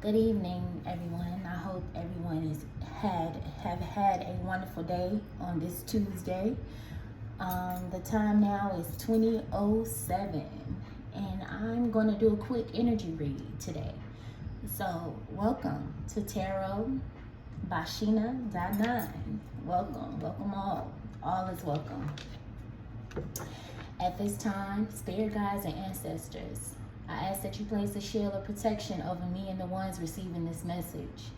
Good evening, everyone. I hope everyone have had a wonderful day on this Tuesday. The time now is 20:07, and I'm going to do a quick energy read today. So, welcome to Tarot by Sheena Nine. Welcome all. All is welcome. At this time, spirit guides and ancestors, I ask that you place a shield of protection over me and the ones receiving this message.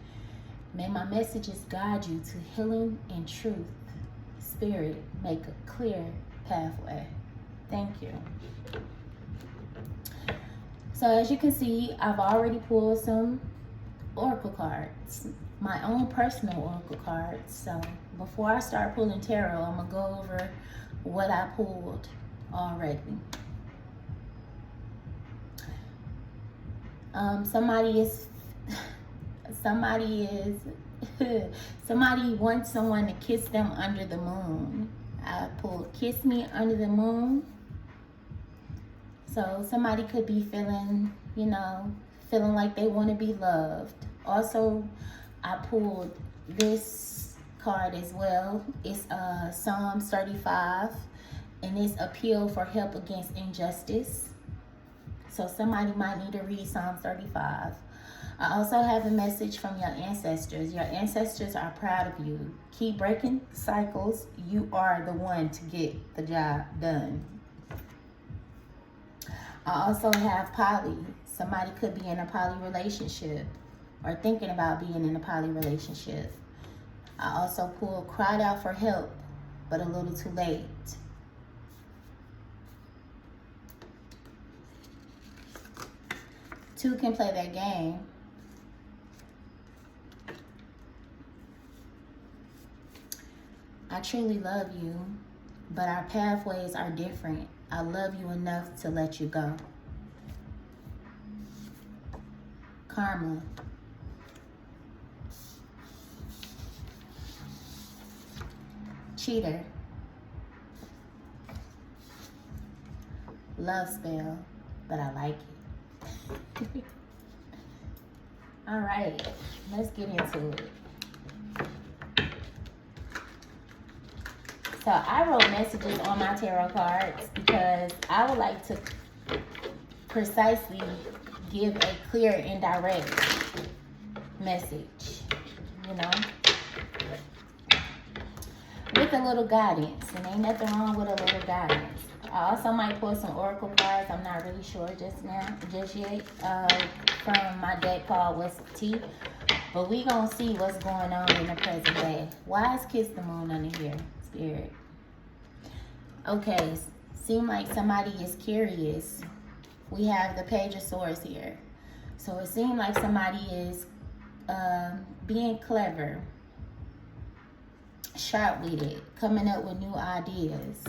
May my messages guide you to healing and truth. Spirit, make a clear pathway. Thank you. So as you can see, I've already pulled some oracle cards, my own personal oracle cards. So before I start pulling tarot, I'm going to go over what I pulled already. Somebody wants someone to kiss them under the moon. I pulled kiss me under the moon. So somebody could be feeling like they want to be loved. Also, I pulled this card as well. It's Psalms 35, and it's appeal for help against injustice. So somebody might need to read Psalms 35. I also have a message from your ancestors. Your ancestors are proud of you. Keep breaking cycles. You are the one to get the job done. I also have poly. Somebody could be in a poly relationship or thinking about being in a poly relationship. I also pulled cried out for help, but a little too late. Two can play that game. I truly love you, but our pathways are different. I love you enough to let you go. Karma. Cheater. Love spell, but I like it. All right, let's get into it. So I wrote messages on my tarot cards because I would like to precisely give a clear and direct message, with a little guidance. And ain't nothing wrong with a little guidance. I also might pull some oracle cards. I'm not really sure just yet, from my deck called What's Tea. But we gonna see what's going on in the present day. Why is Kiss the Moon under here, Spirit? Okay, seem like somebody is curious. We have the Page of Swords here. So it seems like somebody is being clever, sharp-witted, coming up with new ideas.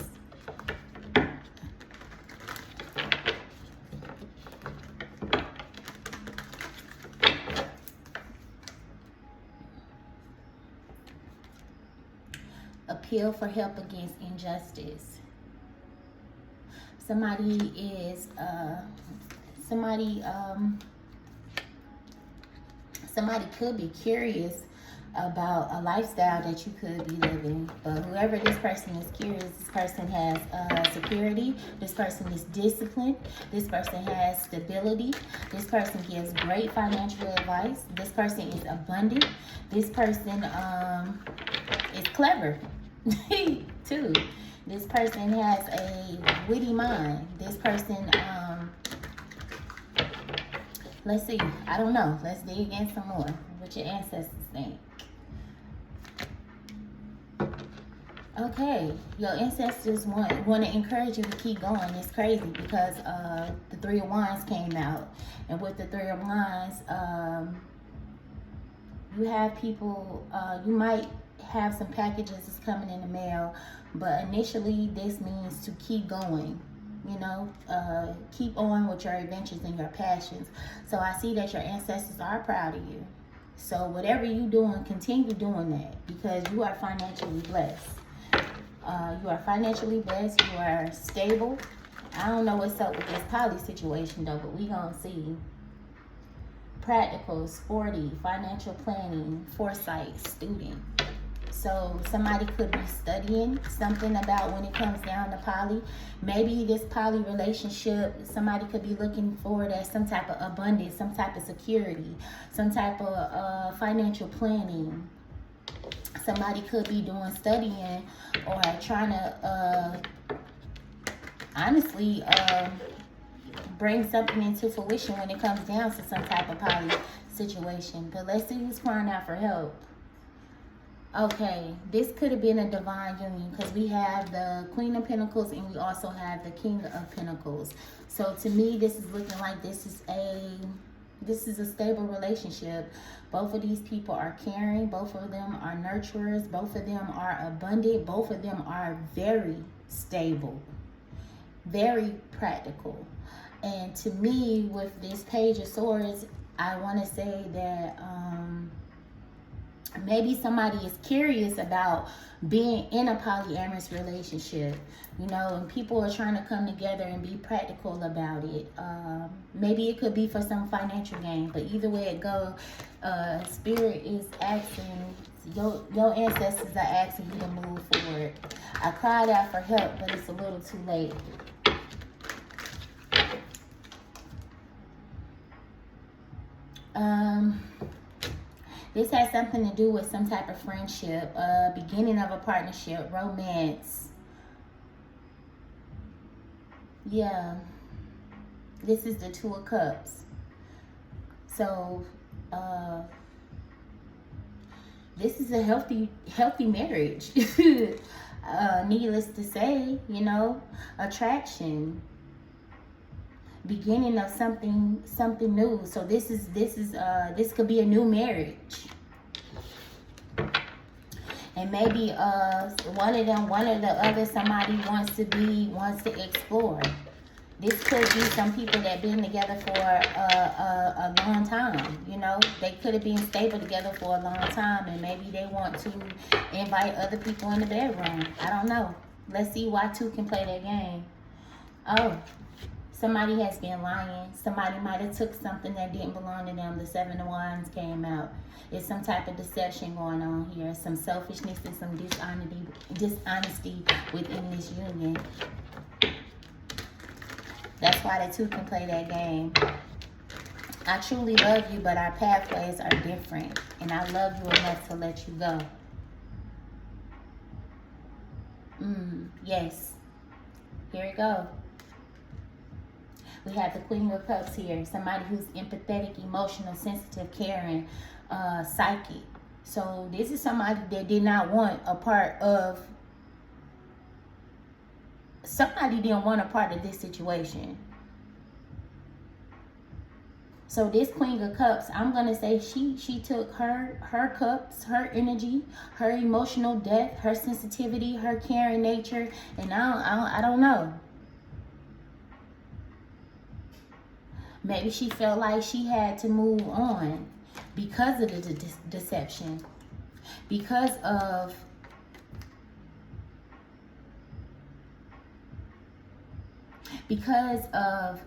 Appeal for help against injustice. Somebody could be curious about a lifestyle that you could be living, but whoever this person is curious, this person has security, this person is disciplined, this person has stability, this person gives great financial advice, this person is abundant, this person is clever too. This person has a witty mind. This person, let's see. I don't know. Let's dig in some more. What your ancestors think. Okay, your ancestors want to encourage you to keep going. It's crazy because the Three of Wands came out, and with the Three of Wands, you have people. You might have some packages that's coming in the mail, but initially this means to keep going, keep on with your adventures and your passions. So I see that your ancestors are proud of you. So whatever you're doing, continue doing that because you are financially blessed. You are financially blessed. You are stable. I don't know what's up with this poly situation though, but we gonna see. practical, sporty, financial planning, foresight, student. So somebody could be studying something about when it comes down to poly. Maybe this poly relationship, somebody could be looking forward at some type of abundance, some type of security, some type of financial planning. Somebody could be doing studying or trying to honestly bring something into fruition when it comes down to some type of poly situation. But let's see who's crying out for help. Okay, this could have been a divine union because we have the Queen of Pentacles and we also have the King of Pentacles. So to me, this is looking like this is a stable relationship. Both of these people are caring. Both of them are nurturers. Both of them are abundant. Both of them are very stable, very practical. And to me, with this Page of Swords, I want to say that maybe somebody is curious about being in a polyamorous relationship, you know, and people are trying to come together and be practical about it. Maybe it could be for some financial gain, but either way it goes, Spirit is asking, your ancestors are asking you to move forward. I cried out for help, but it's a little too late. This has something to do with some type of friendship, beginning of a partnership, romance. Yeah. This is the Two of Cups. So, this is a healthy marriage. Needless to say, you know, attraction. Beginning of something new. So this could be a new marriage, and maybe one of the other, somebody wants to explore. This could be some people that been together for a long time. You know, they could have been stable together for a long time, and maybe they want to invite other people in the bedroom. I don't know. Let's see why two can play that game. Oh. Somebody has been lying. Somebody might have took something that didn't belong to them. The Seven of Wands came out. There's some type of deception going on here. Some selfishness and some dishonesty within this union. That's why the two can play that game. I truly love you, but our pathways are different. And I love you enough to let you go. Yes. Here we go. We have the Queen of Cups here. Somebody who's empathetic, emotional, sensitive, caring, psychic. So this is somebody that did not want a part of... Somebody didn't want a part of this situation. So this Queen of Cups, I'm going to say she took her cups, her energy, her emotional depth, her sensitivity, her caring nature, and I don't know. Maybe she felt like she had to move on because of the deception, because of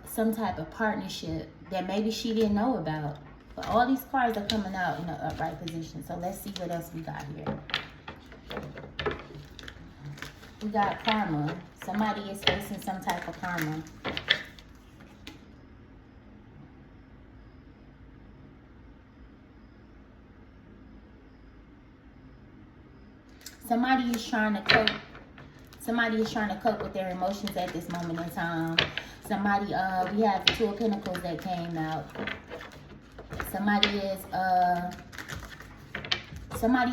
some type of partnership that maybe she didn't know about. But all these cards are coming out in the upright position. So let's see what else we got here. We got karma. Somebody is facing some type of karma. Somebody is trying to cope. Somebody is trying to cope with their emotions at this moment in time. Somebody, we have the Two of Pentacles that came out. Somebody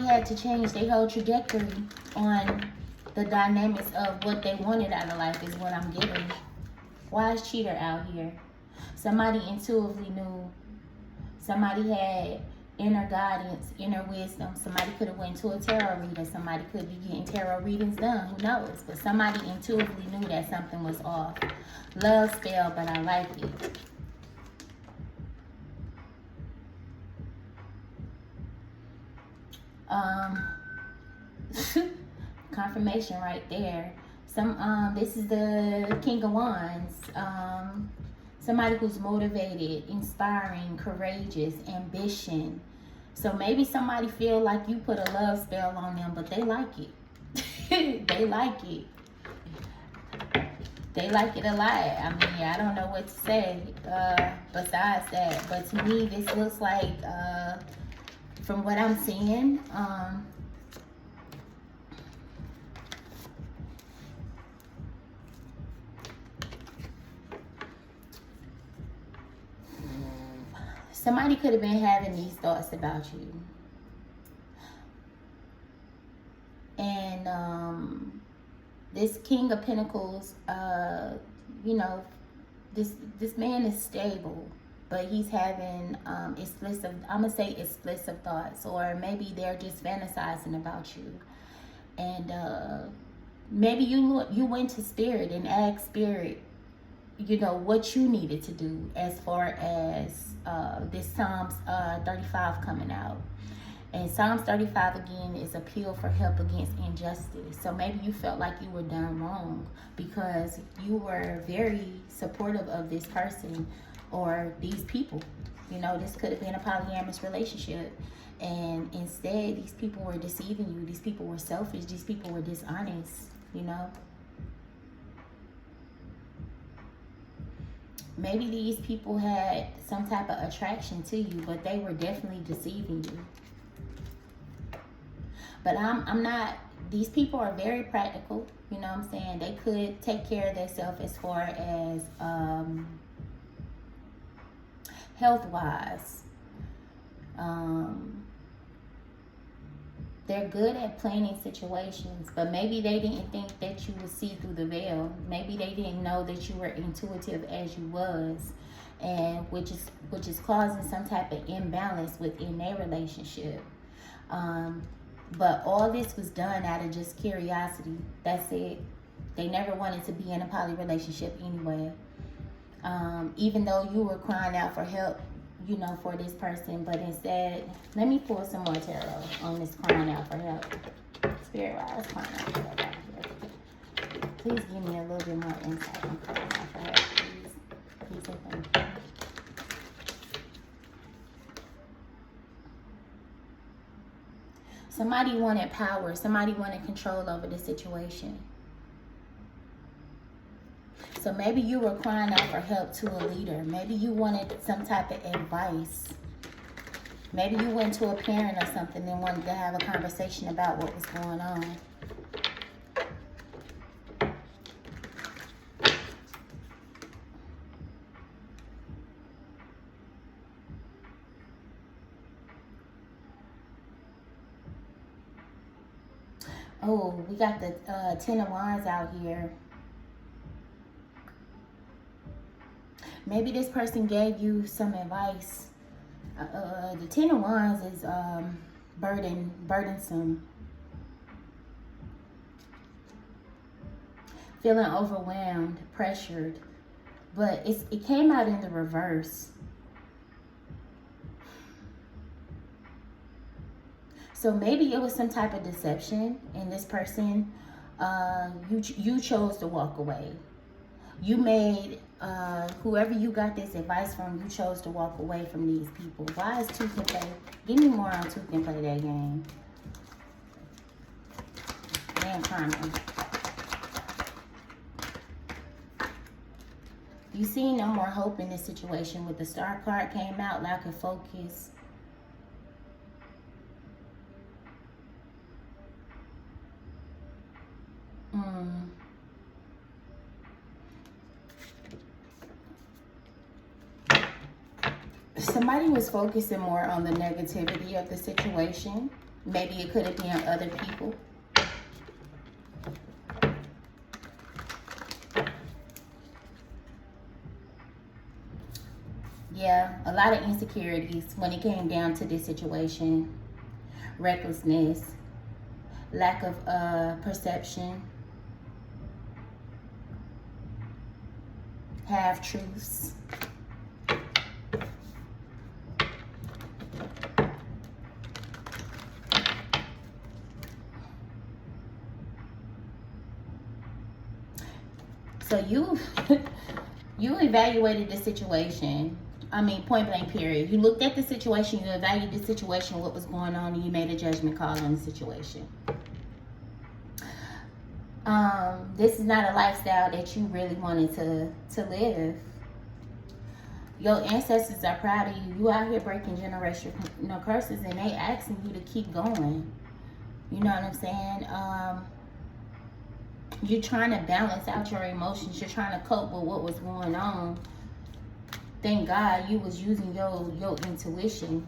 had to change their whole trajectory on the dynamics of what they wanted out of life is what I'm getting. Why is cheater out here? Somebody intuitively knew. Somebody had inner guidance, inner wisdom. Somebody could have went to a tarot reader. Somebody could be getting tarot readings done. Who knows? But somebody intuitively knew that something was off. Love spell, but I like it. Confirmation right there. This is the King of Wands. Somebody who's motivated, inspiring, courageous, ambition. So maybe somebody feel like you put a love spell on them, but they like it. They like it. They like it a lot. I mean, I don't know what to say besides that. But to me, this looks like, from what I'm seeing, somebody could have been having these thoughts about you. And this King of Pentacles, you know, this man is stable, but he's having explicit, I'm gonna say explicit thoughts, or maybe they're just fantasizing about you. And maybe you went to Spirit and asked Spirit, you know, what you needed to do as far as this Psalms 35 coming out. And Psalms 35 again is appeal for help against injustice. So maybe you felt like you were done wrong because you were very supportive of this person or these people. You know, this could have been a polyamorous relationship. And instead, these people were deceiving you. These people were selfish. These people were dishonest, you know. Maybe these people had some type of attraction to you, but they were definitely deceiving you. But I'm not, these people are very practical, you know what I'm saying? They could take care of themselves as far as health-wise. They're good at planning situations, but maybe they didn't think that you would see through the veil. Maybe they didn't know that you were intuitive as you was, and which is causing some type of imbalance within their relationship. But all this was done out of just curiosity. That's it. They never wanted to be in a poly relationship anyway. Even though you were crying out for help, you know, for this person, but instead, let me pull some more tarot on this crying out for help. Spirit wise, crying out for help out here. Please give me a little bit more insight on crying out for help, please. Please and thank you. Somebody wanted power. Somebody wanted control over the situation. So maybe you were crying out for help to a leader. Maybe you wanted some type of advice. Maybe you went to a parent or something and wanted to have a conversation about what was going on. Oh, we got the Ten of Wands out here. Maybe this person gave you some advice. The Ten of Wands is burdensome. Feeling overwhelmed, pressured. But it came out in the reverse. So maybe it was some type of deception, and this person, you chose to walk away. You made, whoever you got this advice from, you chose to walk away from these people. Why is Tooth and Play? Give me more on Tooth and Play that game. Man, karma. You see no more hope in this situation. With the Star card came out, lack of focus. Somebody was focusing more on the negativity of the situation. Maybe it could have been other people. Yeah, a lot of insecurities when it came down to this situation. Recklessness, lack of perception, half-truths. So You evaluated the situation. I mean, point blank, period. You looked at the situation, you evaluated the situation, what was going on, and you made a judgment call on the situation. This is not a lifestyle that you really wanted to live. Your ancestors are proud of you. You out here breaking generational curses, and they asking you to keep going. You know what I'm saying? You're trying to balance out your emotions. You're trying to cope with what was going on. Thank God you was using your intuition.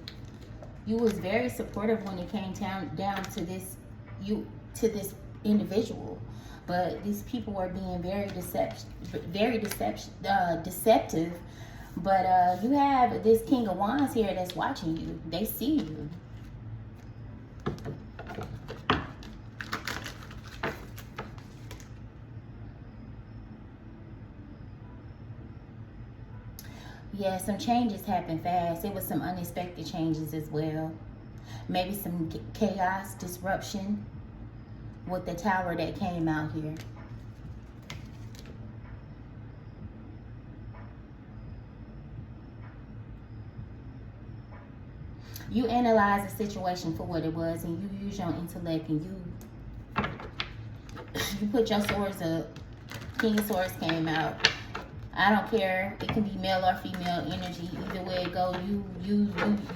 You was very supportive when it came down to this individual. But these people were being very deceptive. But you have this King of Wands here that's watching you. They see you. Yeah, some changes happened fast. It was some unexpected changes as well. Maybe some chaos, disruption with the tower that came out here. You analyze the situation for what it was, and you use your intellect, and you put your swords up. King of Swords came out. I don't care. It can be male or female energy. Either way it go, you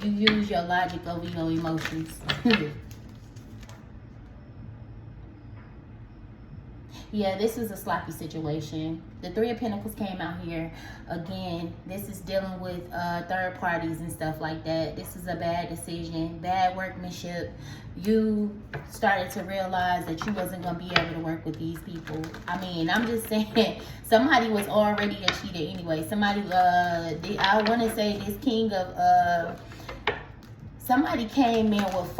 use your logic over your emotions. Yeah, this is a sloppy situation. The Three of Pentacles came out here. Again, this is dealing with third parties and stuff like that. This is a bad decision, bad workmanship. You started to realize that you wasn't going to be able to work with these people. I mean, I'm just saying, somebody was already a cheater anyway. Somebody, I want to say this king of, somebody came in with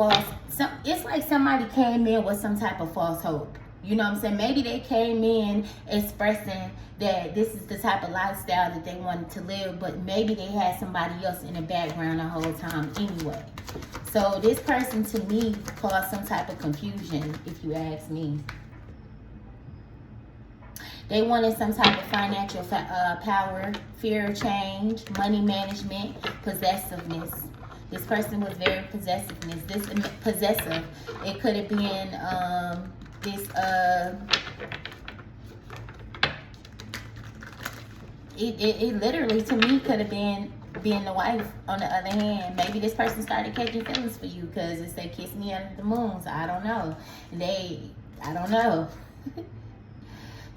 it's like somebody came in with some type of false hope. You know what I'm saying? Maybe they came in expressing that this is the type of lifestyle that they wanted to live, but maybe they had somebody else in the background the whole time anyway. So this person, to me, caused some type of confusion, if you ask me. They wanted some type of financial power, fear of change, money management, possessiveness. This person was very possessive. It could have been it literally, to me, could have been being the wife. On the other hand, maybe this person started catching feelings for you because it said kiss me under the moon. So I don't know. I don't know.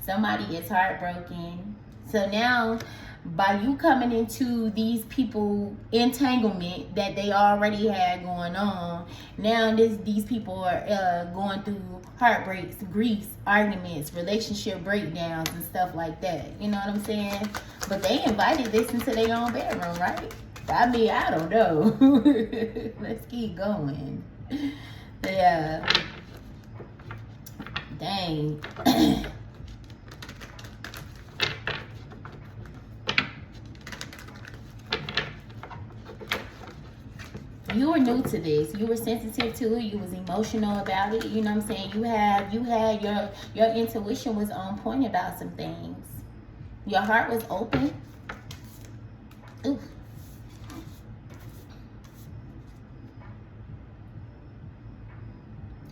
Somebody is heartbroken. So now, by you coming into these people entanglement that they already had going on, now these people are going through heartbreaks, griefs, arguments, relationship breakdowns, and stuff like that. You know what I'm saying? But they invited this into their own bedroom, right? I mean, I don't know. Let's keep going. Yeah. Dang. You were new to this. You were sensitive to it. You was emotional about it. You know what I'm saying? You had your intuition was on point about some things. Your heart was open. Ooh.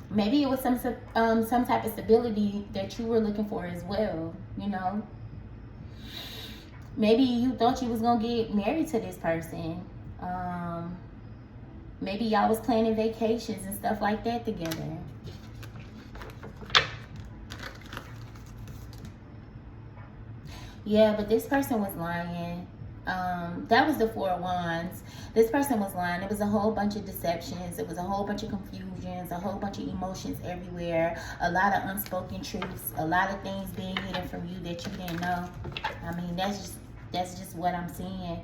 Maybe it was some type of stability that you were looking for as well. You know. Maybe you thought you was gonna get married to this person. Maybe y'all was planning vacations and stuff like that together. Yeah, but this person was lying. That was the Four of Wands. This person was lying. It was a whole bunch of deceptions. It was a whole bunch of confusions, a whole bunch of emotions everywhere, a lot of unspoken truths, a lot of things being hidden from you that you didn't know. I mean, that's just what I'm seeing.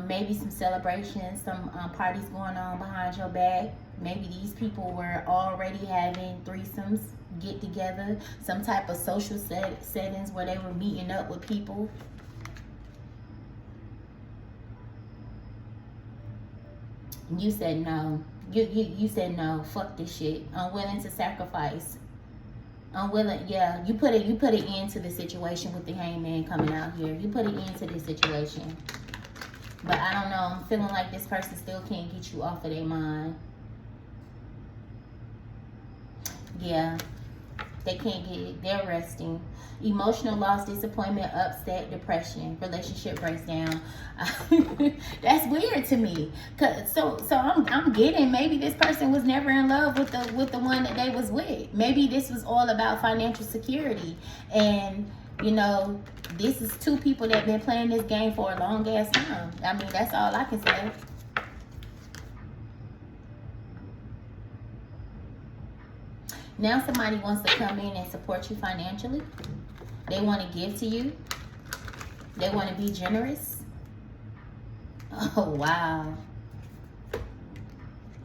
Maybe some celebrations, some parties going on behind your back. Maybe these people were already having threesomes, get together, some type of social settings where they were meeting up with people. You said no. You said no. Fuck this shit. I'm willing to sacrifice. Unwilling, yeah. You put it into the situation with the hangman coming out here. You put it into this situation. But I don't know. I'm feeling like this person still can't get you off of their mind. Yeah. They can't get it. They're resting. Emotional loss, disappointment, upset, depression, relationship breaks down. That's weird to me. So I'm getting, maybe this person was never in love with the one that they was with. Maybe this was all about financial security. And you know, this is two people that been playing this game for a long ass time. I mean, that's all I can say. Now somebody wants to come in and support you financially. They want to give to you. They want to be generous. Oh, wow.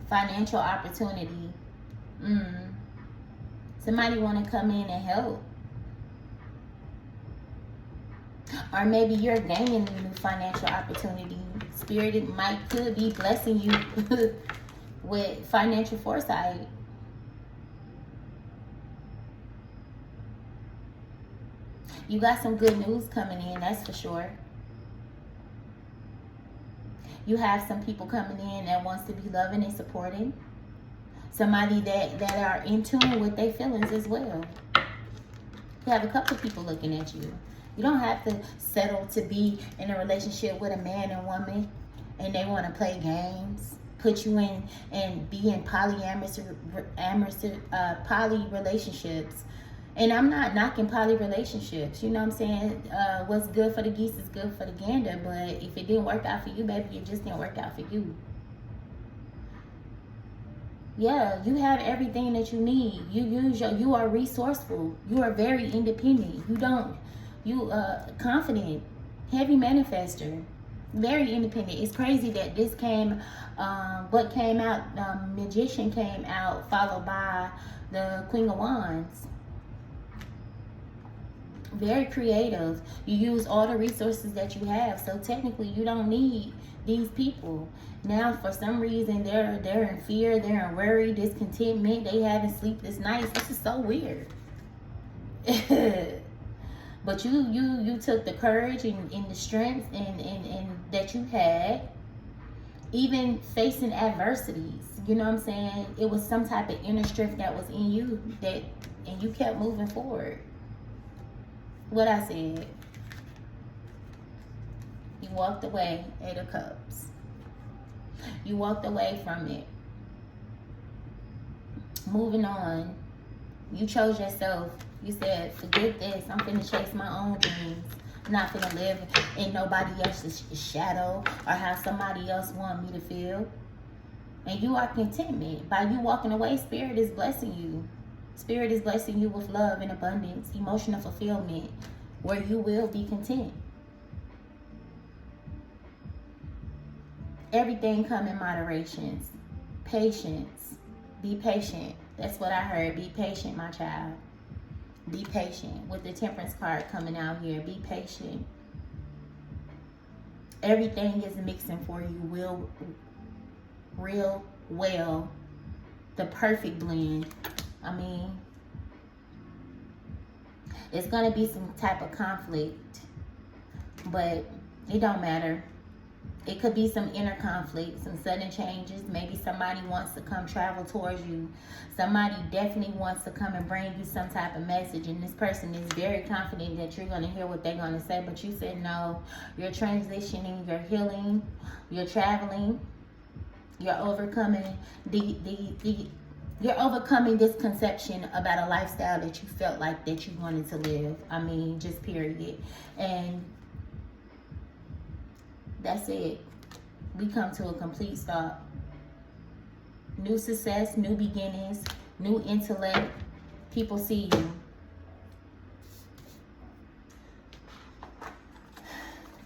Financial opportunity. Somebody want to come in and help. Or maybe you're gaining a new financial opportunity. Spirit could be blessing you with financial foresight. You got some good news coming in, that's for sure. You have some people coming in that wants to be loving and supporting. Somebody that are in tune with their feelings as well. You have a couple of people looking at you. You don't have to settle to be in a relationship with a man and woman and they want to play games, put you in and be in poly relationships. And I'm not knocking poly relationships. You know what I'm saying? What's good for the geese is good for the gander. But if it didn't work out for you, baby, it just didn't work out for you. Yeah, you have everything that you need. You are resourceful. You are very independent. You confident, heavy manifester, very independent. It's crazy that this came, what came out, Magician came out, followed by the Queen of Wands. Very creative. You use all the resources that you have, so technically you don't need these people. Now for some reason they're in fear, they're in worry, discontentment, they haven't sleepless nights. This is so weird. But you took the courage and the strength and that you had, even facing adversities. You know what I'm saying? It was some type of inner strength that was in you and you kept moving forward. What I said. You walked away, 8 of Cups. You walked away from it. Moving on. You chose yourself. You said, forget this. I'm finna chase my own dreams. I'm not finna live in nobody else's shadow or how somebody else want me to feel. And you are contentment. By you walking away, Spirit is blessing you. Spirit is blessing you with love and abundance, emotional fulfillment, where you will be content. Everything come in moderation. Patience. Be patient. That's what I heard. Be patient, my child. Be patient. With the Temperance card coming out here, be patient. Everything is mixing for you real well. The perfect blend. I mean, it's going to be some type of conflict, but it don't matter. It could be some inner conflict, some sudden changes. Maybe somebody wants to come travel towards you. Somebody definitely wants to come and bring you some type of message, and this person is very confident that you're going to hear what they're going to say, but you said no. You're transitioning, you're healing, you're traveling, you're overcoming you're overcoming this conception about a lifestyle that you felt like that you wanted to live. I mean, just period. And that's it. We come to a complete stop. New success, new beginnings, new intellect. People see you.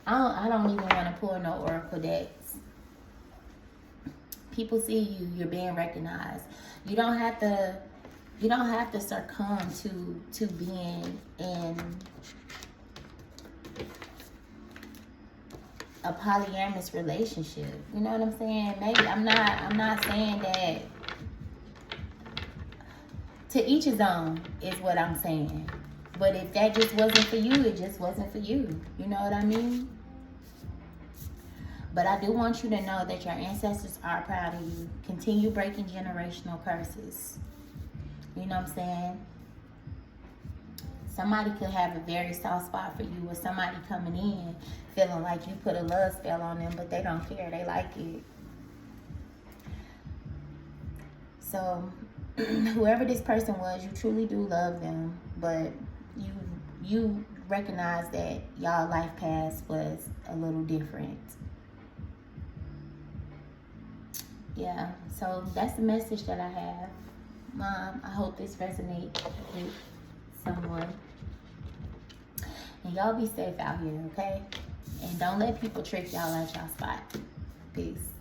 I don't even want to pull no oracle decks. People see you. You're being recognized. You don't have to succumb to being in a polyamorous relationship. You know what I'm saying? Maybe I'm not saying that To each his own is what I'm saying. But if that just wasn't for you, it just wasn't for you. You know what I mean? But I do want you to know that your ancestors are proud of you. Continue breaking generational curses. You know what I'm saying? Somebody could have a very soft spot for you, or somebody coming in feeling like you put a love spell on them, but they don't care. They like it. So whoever this person was, you truly do love them, but you recognize that y'all life path was a little different. Yeah, so that's the message that I have. Mom, I hope this resonates with someone. And y'all be safe out here, okay? And don't let people trick y'all at y'all spot. Peace.